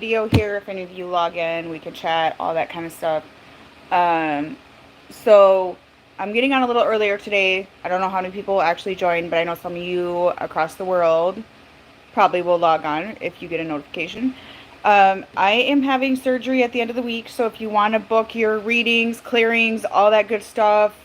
video here. If any of you log in, we can chat, all that kind of stuff. So I'm getting on a little earlier today. I don't know how many people actually joined, but I know some of you across the world probably will log on if you get a notification. I am having surgery at the end of the week, so if you want to book your readings, clearings, all that good stuff,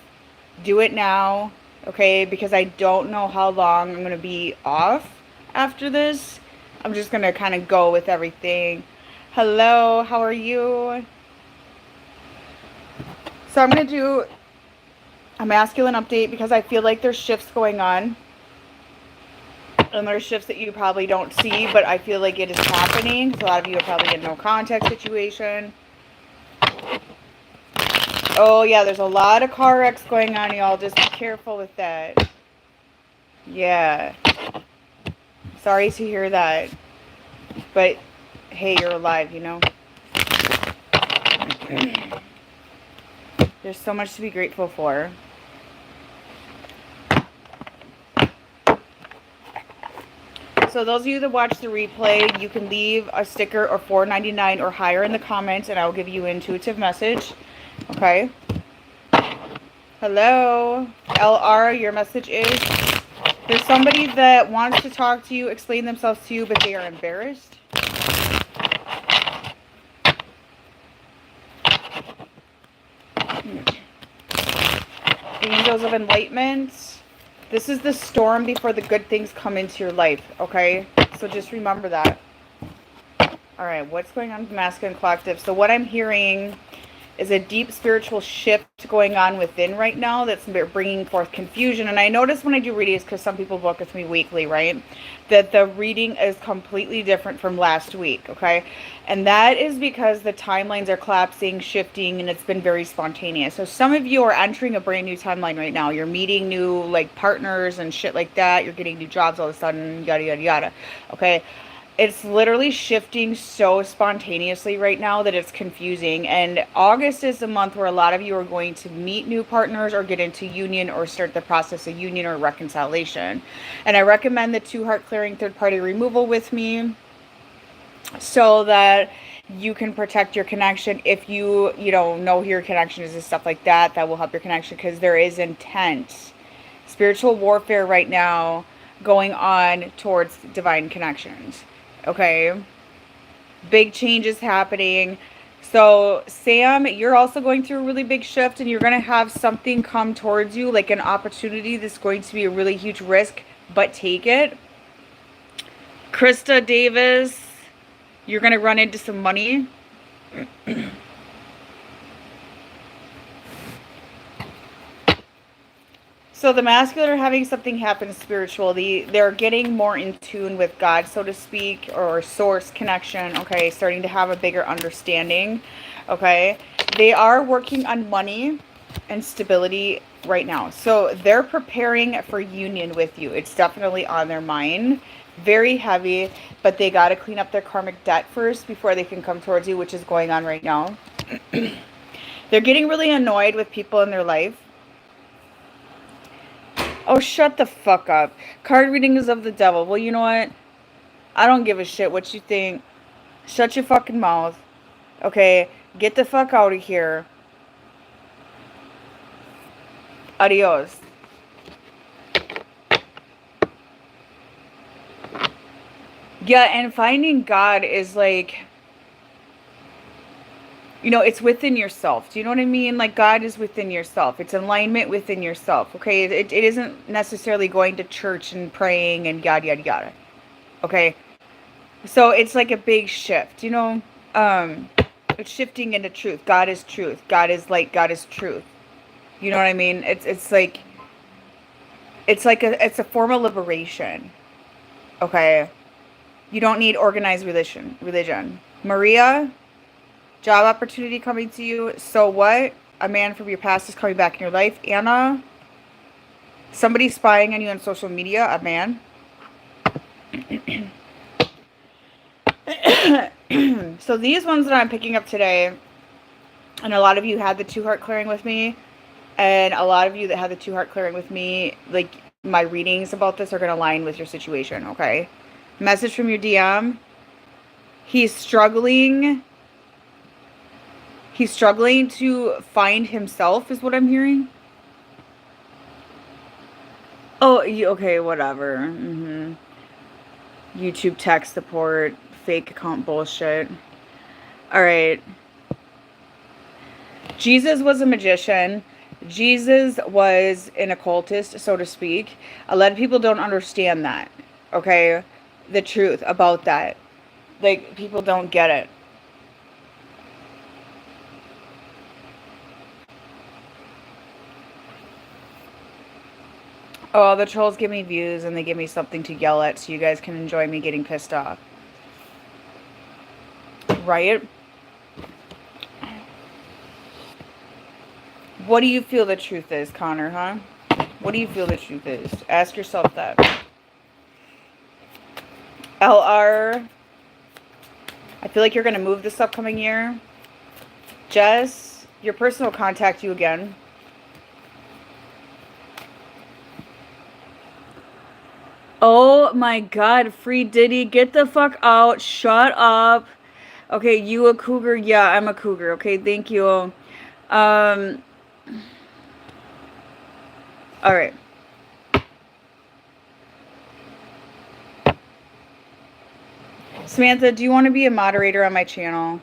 do it now, okay? Because I don't know how long I'm going to be off after this. I'm just going to kind of go with everything. Hello, how are you? So I'm going to do a masculine update because I feel like there's shifts going on. And there's shifts that you probably don't see, but I feel like it is happening. So a lot of you are probably in no contact situation. Oh, yeah, there's a lot of car wrecks going on, y'all. Just be careful with that. Yeah. Sorry to hear that. But, hey, you're alive, you know? There's so much to be grateful for. So those of you that watch the replay, you can leave a sticker or $4.99 or higher in the comments, and I will give you an intuitive message. Okay? Hello? LR, your message is, there's somebody that wants to talk to you, explain themselves to you, but they are embarrassed. Angels of Enlightenment. This is the storm before the good things come into your life, okay? So just remember that. All right, what's going on with the Masculine Collective? So what I'm hearing is a deep spiritual shift going on within right now that's bringing forth confusion. And I notice when I do readings, because some people book with me weekly, right, that the reading is completely different from last week, okay? And that is because the timelines are collapsing, shifting, and it's been very spontaneous. So some of you are entering a brand new timeline right now. You're meeting new, like, partners and shit like that. You're getting new jobs all of a sudden, yada, yada, yada, okay? It's literally shifting so spontaneously right now that it's confusing. And August is the month where a lot of you are going to meet new partners or get into union or start the process of union or reconciliation. And I recommend the 2 heart clearing third party removal with me so that you can protect your connection. If you know who your connection is and stuff like that, that will help your connection, because there is intense spiritual warfare right now going on towards divine connections. Okay, big changes happening. So Sam, you're also going through a really big shift, and you're going to have something come towards you, like an opportunity that's going to be a really huge risk, but take it. Krista Davis, you're going to run into some money. So the masculine are having something happen spiritually. They're getting more in tune with God, so to speak, or source connection, okay? Starting to have a bigger understanding, okay? They are working on money and stability right now. So they're preparing for union with you. It's definitely on their mind. Very heavy, but they got to clean up their karmic debt first before they can come towards you, which is going on right now. They're getting really annoyed with people in their life. Oh, shut the fuck up. Card reading is of the devil. Well, you know what? I don't give a shit what you think. Shut your fucking mouth. Okay? Get the fuck out of here. Adios. Yeah, and finding God is like, it's within yourself. Do you know what I mean? Like, God is within yourself. It's alignment within yourself, okay? It isn't necessarily going to church and praying and yada, yada, yada, okay? So it's like a big shift, it's shifting into truth. God is truth. God is light. God is truth. You know what I mean? It's like a form of liberation, okay? You don't need organized religion. Maria, job opportunity coming to you. So what? A man from your past is coming back in your life. Anna, somebody spying on you on social media. A man. So these ones that I'm picking up today, and a lot of you had the 2 heart clearing with me, and a lot of you that had the 2 heart clearing with me, like, my readings about this are going to align with your situation, okay? Message from your DM. He's struggling. He's struggling to find himself, is what I'm hearing. Oh, okay, whatever. YouTube tech support, fake account bullshit. All right. Jesus was a magician. Jesus was an occultist, so to speak. A lot of people don't understand that, okay? The truth about that. Like, people don't get it. Oh, the trolls give me views and they give me something to yell at so you guys can enjoy me getting pissed off. Right? What do you feel the truth is, Connor, huh? What do you feel the truth is? Ask yourself that. LR, I feel like you're going to move this upcoming year. Jess, your person will contact you again. Oh my god, free Diddy, get the fuck out, shut up. Okay, you a cougar? Yeah, I'm a cougar, okay, thank you. Alright. Samantha, do you want to be a moderator on my channel?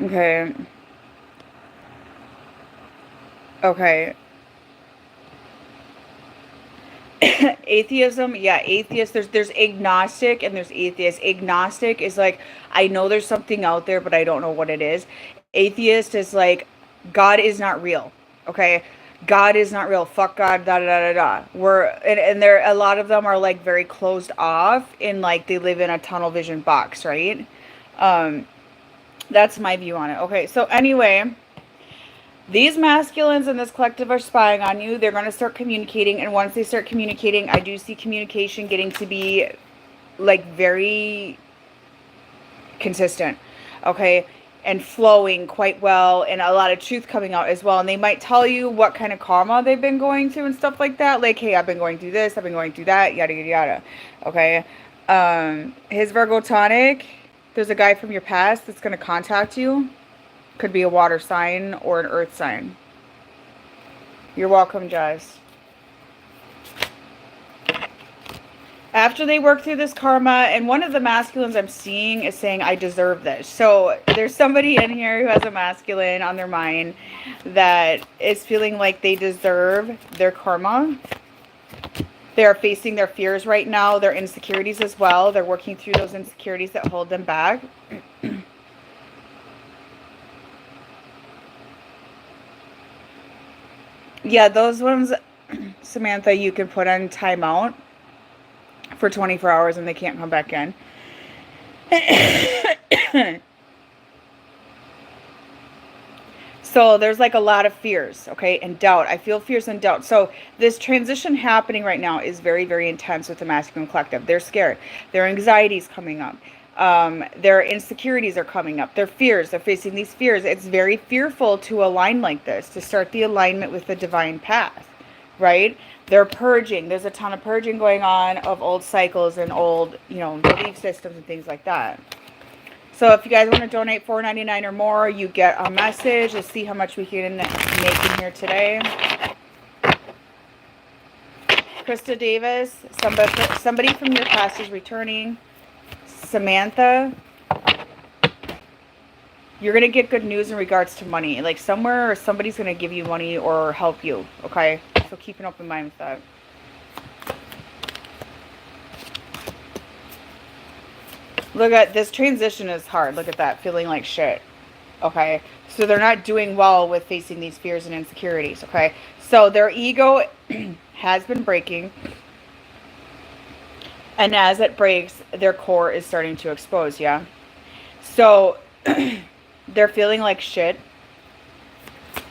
Okay. Okay. Atheism, yeah, atheist. There's agnostic and there's atheist. Agnostic is like, I know there's something out there, but I don't know what it is. Atheist is like, God is not real. Okay? God is not real. Fuck God, da da da da da. And there, a lot of them are like very closed off and like they live in a tunnel vision box, right? That's my view on it. Okay, so anyway, these masculines in this collective are spying on you. They're going to start communicating, and once they start communicating, I do see communication getting to be like very consistent, okay, and flowing quite well, and a lot of truth coming out as well. And they might tell you what kind of karma they've been going through and stuff like that, like, hey, I've been going through this, I've been going through that, yada yada yada. Okay. His Virgo tonic, there's a guy from your past that's going to contact you. Could be a water sign or an earth sign. You're welcome, Jess. After they work through this karma, and one of the masculines I'm seeing is saying, I deserve this. So there's somebody in here who has a masculine on their mind that is feeling like they deserve their karma. They're facing their fears right now, their insecurities as well. They're working through those insecurities that hold them back. Yeah, those ones, Samantha, you can put on timeout for 24 hours and they can't come back in. So there's like a lot of fears, okay, and doubt. I feel fears and doubt. So this transition happening right now is very, very intense with the masculine collective. They're scared. Their anxiety is coming up. Their insecurities are coming up. Their fears, they're facing these fears. It's very fearful to align like this, to start the alignment with the divine path, right? They're purging. There's a ton of purging going on of old cycles and old, belief systems and things like that. So if you guys want to donate $4.99 or more, you get a message. Let's see how much we can make in here today. Krista Davis, somebody from your past is returning. Samantha, you're going to get good news in regards to money. Like somewhere or somebody's going to give you money or help you, okay? So keep an open mind with that. Look at this transition is hard. Look at that, feeling like shit. Okay, so they're not doing well with facing these fears and insecurities. Okay, so their ego has been breaking, and as it breaks, their core is starting to expose. Yeah, so they're feeling like shit.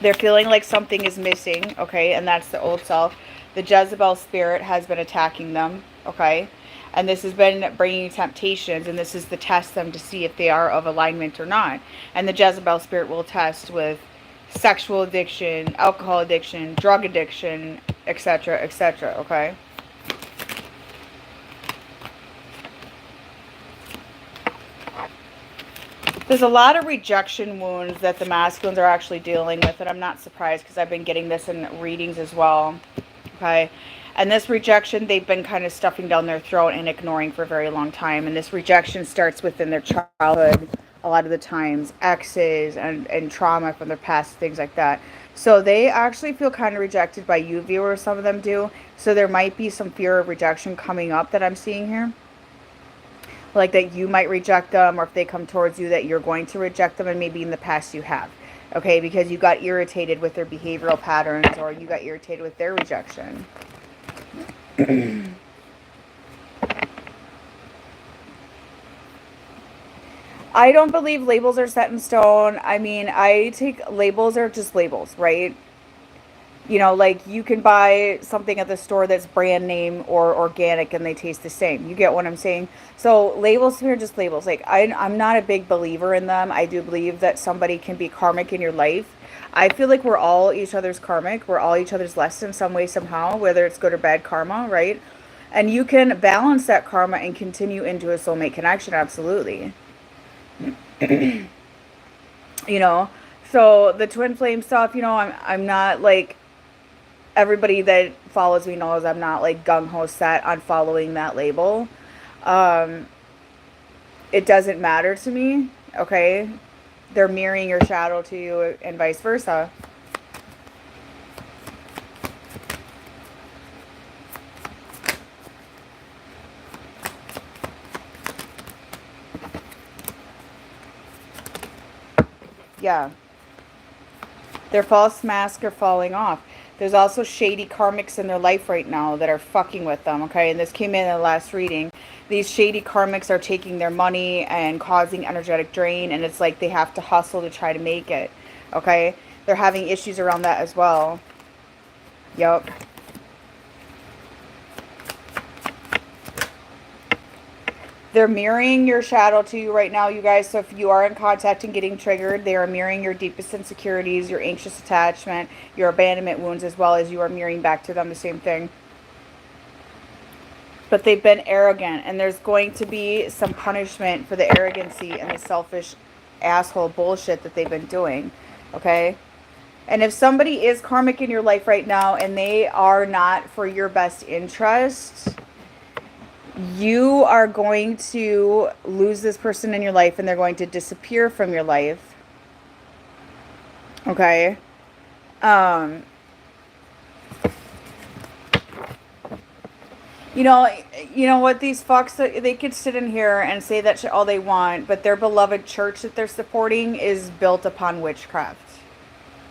They're feeling like something is missing. Okay, and that's the old self. The Jezebel spirit has been attacking them. Okay. And this has been bringing temptations, and this is to test them to see if they are of alignment or not. And the Jezebel spirit will test with sexual addiction, alcohol addiction, drug addiction, etc., etc., okay? There's a lot of rejection wounds that the masculines are actually dealing with, and I'm not surprised because I've been getting this in readings as well, okay? And this rejection, they've been kind of stuffing down their throat and ignoring for a very long time, and this rejection starts within their childhood a lot of the times, exes and trauma from their past, things like that. So they actually feel kind of rejected by you, viewers, some of them do. So there might be some fear of rejection coming up that I'm seeing here. Like that you might reject them, or if they come towards you that you're going to reject them, and maybe in the past you have. Okay, because you got irritated with their behavioral patterns, or you got irritated with their rejection. I don't believe labels are set in stone. I mean, I take labels are just labels, right? You know, like you can buy something at the store that's brand name or organic and they taste the same. You get what I'm saying? So labels here are just labels. Like I'm not a big believer in them. I do believe that somebody can be karmic in your life. I feel like we're all each other's karmic. We're all each other's lesson some way, somehow, whether it's good or bad karma, right? And you can balance that karma and continue into a soulmate connection, absolutely. You know, so the twin flame stuff, you know, I'm not like everybody that follows me knows I'm not like gung-ho set on following that label. It doesn't matter to me, okay? They're mirroring your shadow to you and vice versa. Yeah. Their false masks are falling off. There's also shady karmics in their life right now that are fucking with them, okay? And this came in the last reading. These shady karmics are taking their money and causing energetic drain, and it's like they have to hustle to try to make it, okay? They're having issues around that as well. Yep. They're mirroring your shadow to you right now, you guys. So if you are in contact and getting triggered, they are mirroring your deepest insecurities, your anxious attachment, your abandonment wounds, as well as you are mirroring back to them the same thing. But they've been arrogant, and there's going to be some punishment for the arrogancy and the selfish asshole bullshit that they've been doing, okay? And if somebody is karmic in your life right now and they are not for your best interest, you are going to lose this person in your life and they're going to disappear from your life. Okay? You know what, these fucks, they could sit in here and say that shit all they want, but their beloved church that they're supporting is built upon witchcraft.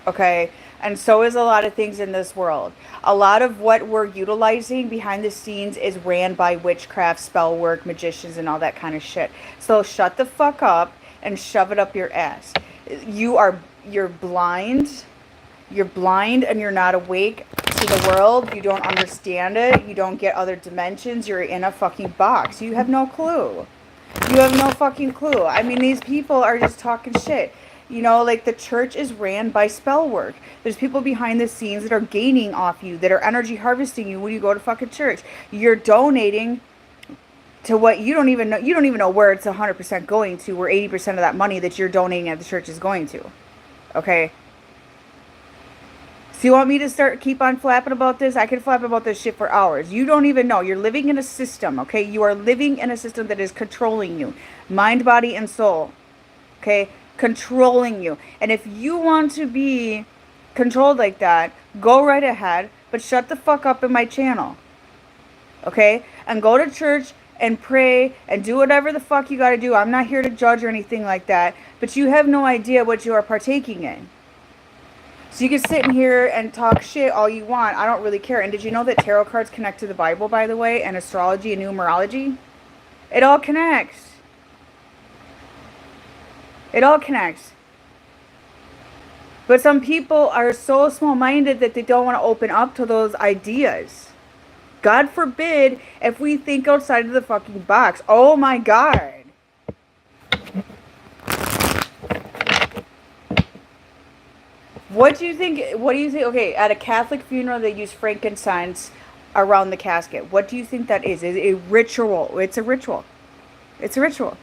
Okay? And so is a lot of things in this world. A lot of what we're utilizing behind the scenes is ran by witchcraft, spell work, magicians, and all that kind of shit. So shut the fuck up and shove it up your ass. You're blind. You're blind and you're not awake to the world. You don't understand it. You don't get other dimensions. You're in a fucking box. You have no clue. You have no fucking clue. I mean, these people are just talking shit. You know, like the church is ran by spell work. There's people behind the scenes that are gaining off you, that are energy harvesting you when you go to fucking church. You're donating to what you don't even know. You don't even know where it's 100% going to, where 80% of that money that you're donating at the church is going to. Okay? So you want me to keep on flapping about this? I can flap about this shit for hours. You don't even know. You're living in a system, okay? You are living in a system that is controlling you. Mind, body, and soul. Okay? Controlling you. And if you want to be controlled like that, go right ahead, but shut the fuck up in my channel. Okay? And go to church and pray and do whatever the fuck you gotta do. I'm not here to judge or anything like that, but you have no idea what you are partaking in. So you can sit in here and talk shit all you want. I don't really care. And did you know that tarot cards connect to the Bible, by the way, and astrology and numerology? It all connects. It all connects. But some people are so small-minded that they don't want to open up to those ideas. God forbid if we think outside of the fucking box. Oh my God. What do you think? What do you think? Okay, at a Catholic funeral, they use frankincense around the casket. What do you think that is? Is it a ritual? It's a ritual. It's a ritual.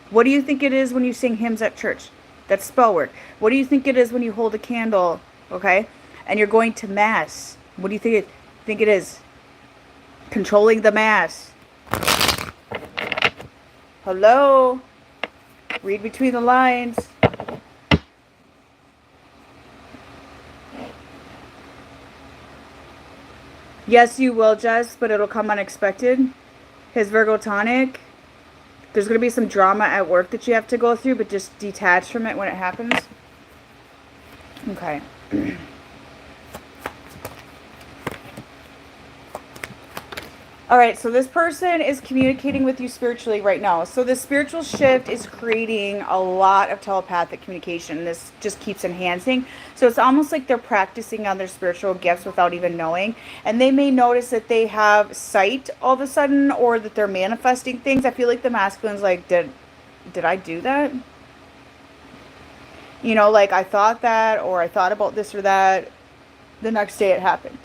What do you think it is when you sing hymns at church? That's spell work. What do you think it is when you hold a candle, okay, and you're going to mass? What do you think it is? Controlling the mass. Hello? Read between the lines. Yes, you will, Jess, but it'll come unexpected. His Virgo tonic. There's going to be some drama at work that you have to go through, but just detach from it when it happens. Okay. All right, so this person is communicating with you spiritually right now. So the spiritual shift is creating a lot of telepathic communication. This just keeps enhancing. So it's almost like they're practicing on their spiritual gifts without even knowing. And they may notice that they have sight all of a sudden, or that they're manifesting things. I feel like the masculine's like, did I do that? You know, like I thought that, or I thought about this or that. The next day it happened.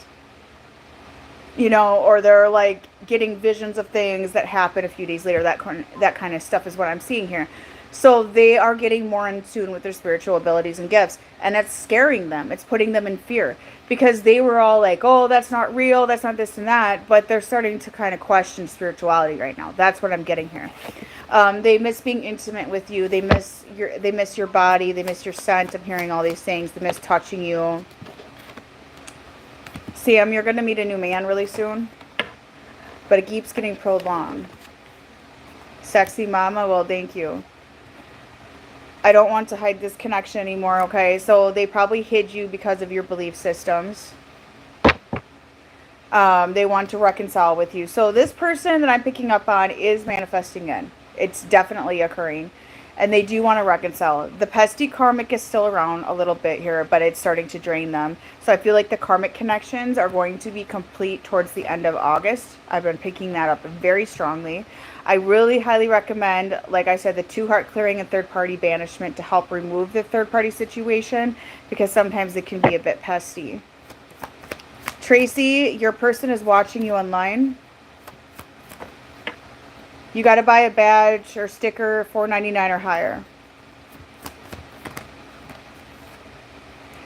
You know, or they're like getting visions of things that happen a few days later. That kind of stuff is what I'm seeing here. So they are getting more in tune with their spiritual abilities and gifts, and it's scaring them. It's putting them in fear, because they were all like, oh, that's not real, that's not this and that, but they're starting to kind of question spirituality right now. That's what I'm getting here. They miss being intimate with you. They miss your body. They miss your scent. I'm hearing all these things. They miss touching you. Sam, you're going to meet a new man really soon, but it keeps getting prolonged. Sexy mama, well, thank you. I don't want to hide this connection anymore, okay? So they probably hid you because of your belief systems. They want to reconcile with you. So this person that I'm picking up on is manifesting in. It's definitely occurring. And they do want to reconcile. The pesty karmic is still around a little bit here, but it's starting to drain them. So I feel like the karmic connections are going to be complete towards the end of August. I've been picking that up very strongly. I really highly recommend, like I said, the 2-heart clearing and third-party banishment to help remove the third-party situation, because sometimes it can be a bit pesty. Tracy, your person is watching you online. You got to buy a badge or sticker, $4.99 or higher.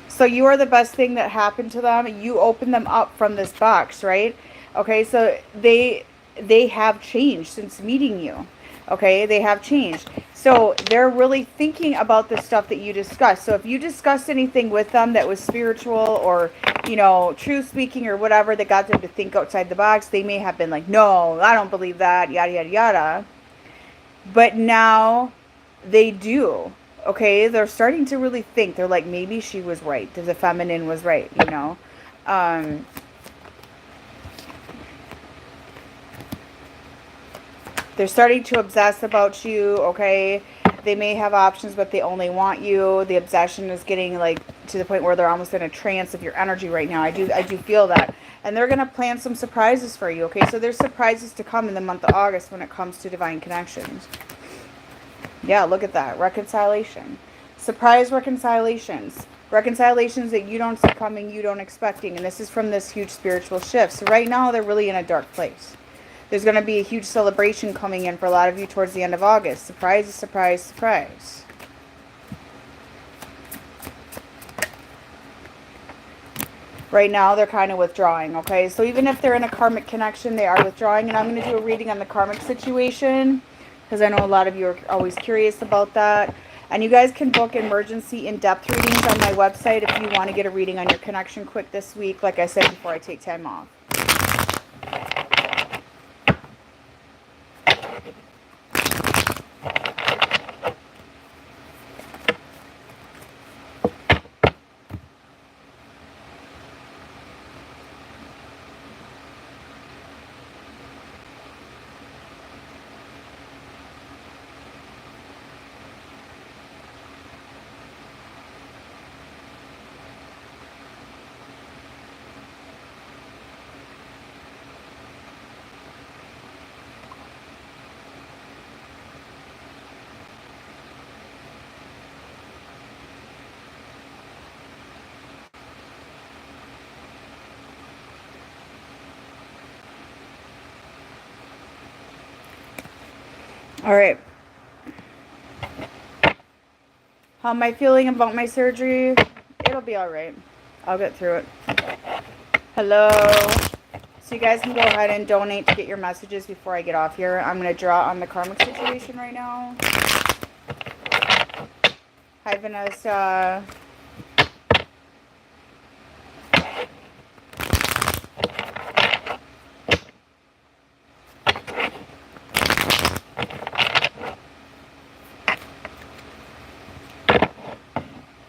So you are the best thing that happened to them. You opened them up from this box, right? Okay, so they have changed since meeting you. Okay, they have changed. So they're really thinking about the stuff that you discussed. So if you discussed anything with them that was spiritual or, you know, truth speaking or whatever that got them to think outside the box, they may have been like, no, I don't believe that, yada, yada, yada. But now they do. Okay, they're starting to really think. They're like, maybe she was right. The feminine was right, you know. They're starting to obsess about you, okay? They may have options, but they only want you. The obsession is getting like to the point where they're almost in a trance of your energy right now. I do feel that. And they're going to plan some surprises for you, okay? So there's surprises to come in the month of August when it comes to divine connections. Yeah, look at that. Reconciliation. Surprise reconciliations. Reconciliations that you don't see coming, you don't expecting. And this is from this huge spiritual shift. So right now they're really in a dark place. There's going to be a huge celebration coming in for a lot of you towards the end of August. Surprise, surprise, surprise. Right now, they're kind of withdrawing, okay? So even if they're in a karmic connection, they are withdrawing. And I'm going to do a reading on the karmic situation, because I know a lot of you are always curious about that. And you guys can book emergency in-depth readings on my website if you want to get a reading on your connection quick this week, like I said, before I take time off. All right. How am I feeling about my surgery? It'll be all right. I'll get through it. Hello. So you guys can go ahead and donate to get your messages before I get off here. I'm going to draw on the karmic situation right now. Hi, Vanessa.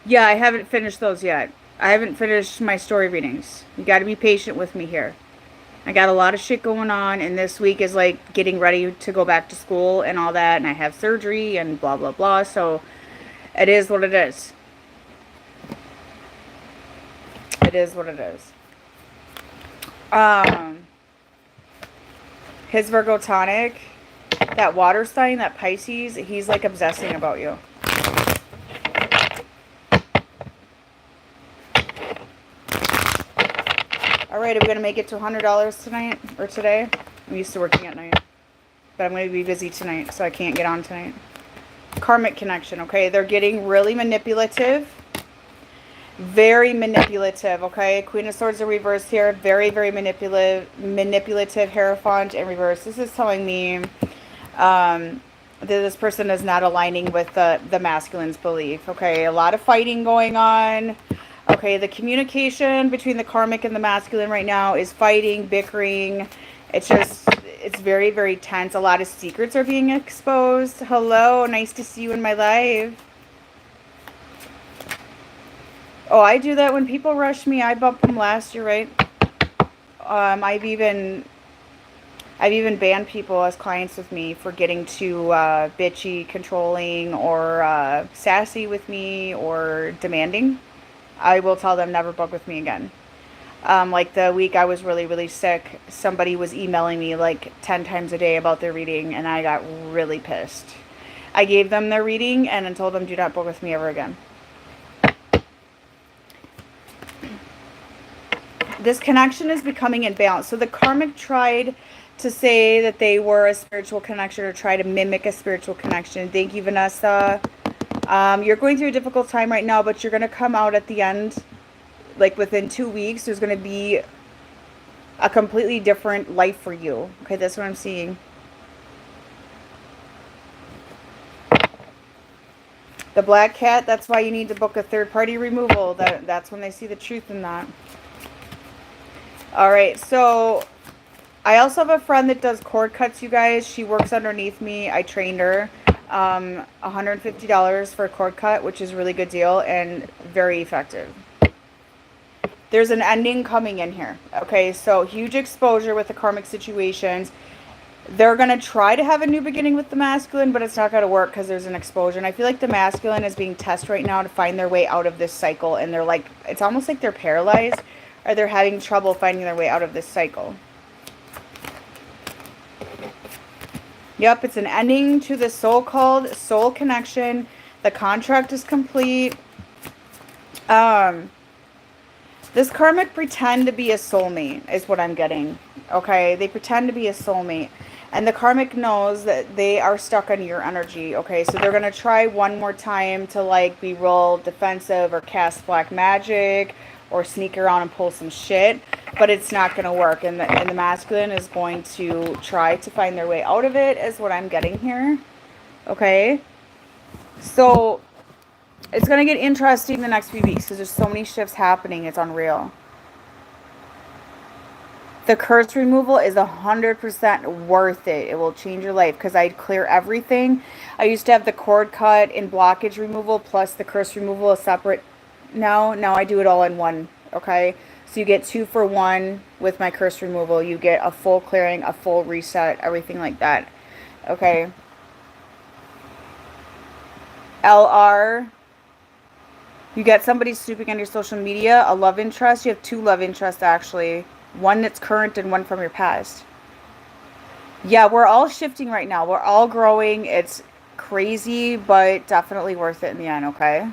Yeah, I haven't finished those yet. I haven't finished my story readings. You got to be patient with me here. I got a lot of shit going on, and this week is like getting ready to go back to school and all that, and I have surgery and blah, blah, blah. So it is what it is. It is what it is. His Virgo tonic, that water sign, that Pisces, he's like obsessing about you. Alright, are we going to make it to $100 tonight or today? I'm used to working at night. But I'm going to be busy tonight, so I can't get on tonight. Karmic connection, okay? They're getting really manipulative. Very manipulative, okay? Queen of Swords in reverse here. Very, very manipulative. Hierophant in reverse. This is telling me that this person is not aligning with the masculine's belief, okay? A lot of fighting going on. Okay, the communication between the karmic and the masculine right now is fighting, bickering. It's very, very tense. A lot of secrets are being exposed. Hello, nice to see you in my live. Oh, I do that when people rush me. I bumped them last year, right? I've even banned people as clients with me for getting too bitchy, controlling, or sassy with me or demanding. I will tell them never book with me again. Like the week I was really, really sick, somebody was emailing me like 10 times a day about their reading, and I got really pissed. I gave them their reading and then told them do not book with me ever again. This connection is becoming imbalanced. So the karmic tried to say that they were a spiritual connection or try to mimic a spiritual connection. Thank you, Vanessa. You're going through a difficult time right now, but you're going to come out at the end, like within 2 weeks. There's going to be a completely different life for you. Okay, that's what I'm seeing. The black cat, that's why you need to book a third-party removal. That's when they see the truth in that. All right, so I also have a friend that does cord cuts, you guys. She works underneath me. I trained her. $150 for a cord cut, which is a really good deal and very effective. There's an ending coming in here. Okay, so huge exposure with the karmic situations. They're going to try to have a new beginning with the masculine, but it's not going to work because there's an exposure. And I feel like the masculine is being tested right now to find their way out of this cycle. And they're like, it's almost like they're paralyzed or they're having trouble finding their way out of this cycle. Yep, it's an ending to the so-called soul connection. The contract is complete. This karmic pretend to be a soulmate is what I'm getting. Okay, they pretend to be a soulmate. And the karmic knows that they are stuck on your energy. Okay, so they're going to try one more time to like be real defensive or cast black magic or sneak around and pull some shit. But it's not going to work. And the masculine is going to try to find their way out of it is what I'm getting here. Okay. So it's going to get interesting the next few weeks because there's so many shifts happening. It's unreal. The curse removal is 100% worth it. It will change your life because I'd clear everything. I used to have the cord cut and blockage removal plus the curse removal is separate. Now I do it all in one. Okay. So you get 2 for 1 with my curse removal. You get a full clearing, a full reset, everything like that. Okay. LR. You get somebody snooping on your social media, a love interest. You have 2 love interests actually. One that's current and one from your past. Yeah, we're all shifting right now. We're all growing. It's crazy, but definitely worth it in the end, okay?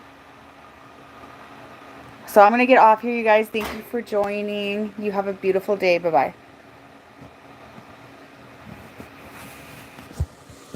So I'm going to get off here, you guys. Thank you for joining. You have a beautiful day. Bye-bye.